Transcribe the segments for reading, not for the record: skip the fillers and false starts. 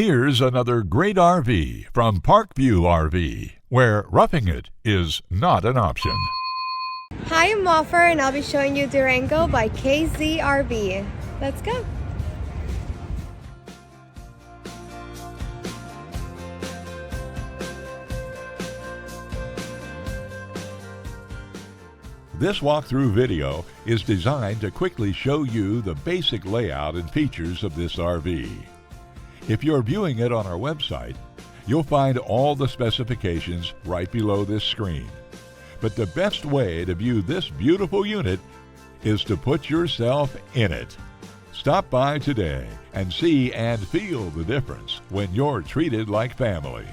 Here's another great RV from Parkview RV, where roughing it is not an option. Hi, I'm Offer, and I'll be showing you Durango by KZ-RV. Let's go. This walkthrough video is designed to quickly show you the basic layout and features of this RV. If you're viewing it on our website, you'll find all the specifications right below this screen. But the best way to view this beautiful unit is to put yourself in it. Stop by today and see and feel the difference when you're treated like family.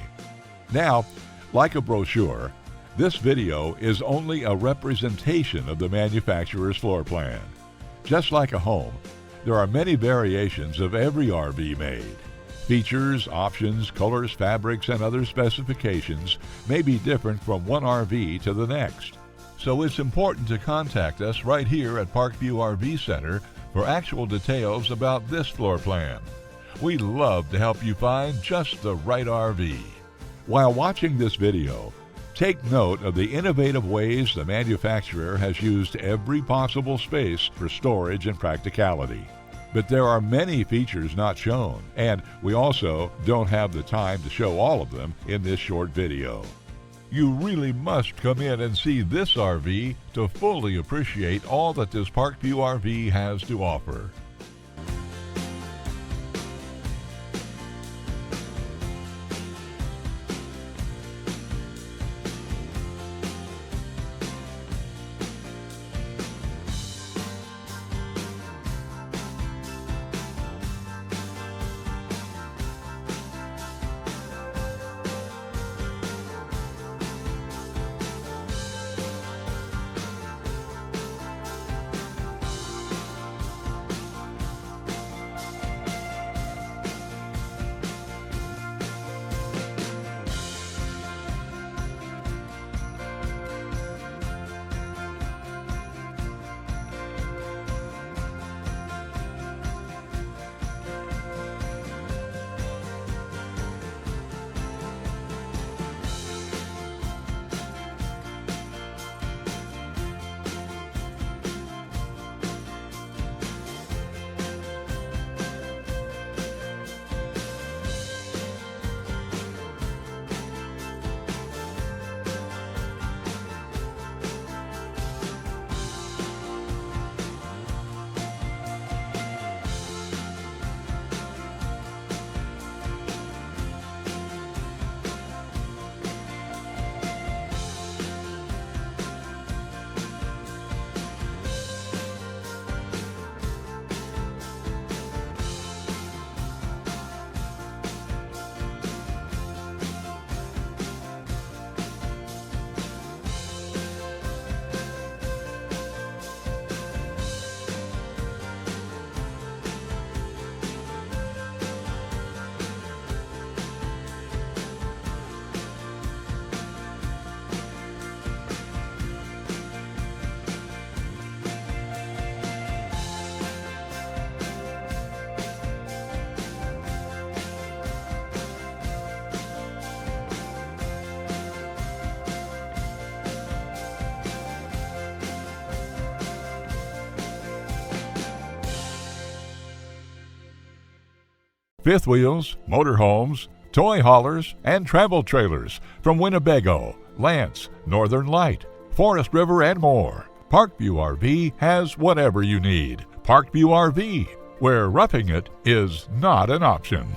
Now, like a brochure, this video is only a representation of the manufacturer's floor plan. Just like a home, there are many variations of every RV made. Features, options, colors, fabrics, and other specifications may be different from one RV to the next. So it's important to contact us right here at Parkview RV Center for actual details about this floor plan. We'd love to help you find just the right RV. While watching this video, take note of the innovative ways the manufacturer has used every possible space for storage and practicality. But there are many features not shown, and we also don't have the time to show all of them in this short video. You really must come in and see this RV to fully appreciate all that this Parkview RV has to offer. Fifth wheels, motorhomes, toy haulers, and travel trailers from Winnebago, Lance, Northern Light, Forest River, and more. Parkview RV has whatever you need. Parkview RV, where roughing it is not an option.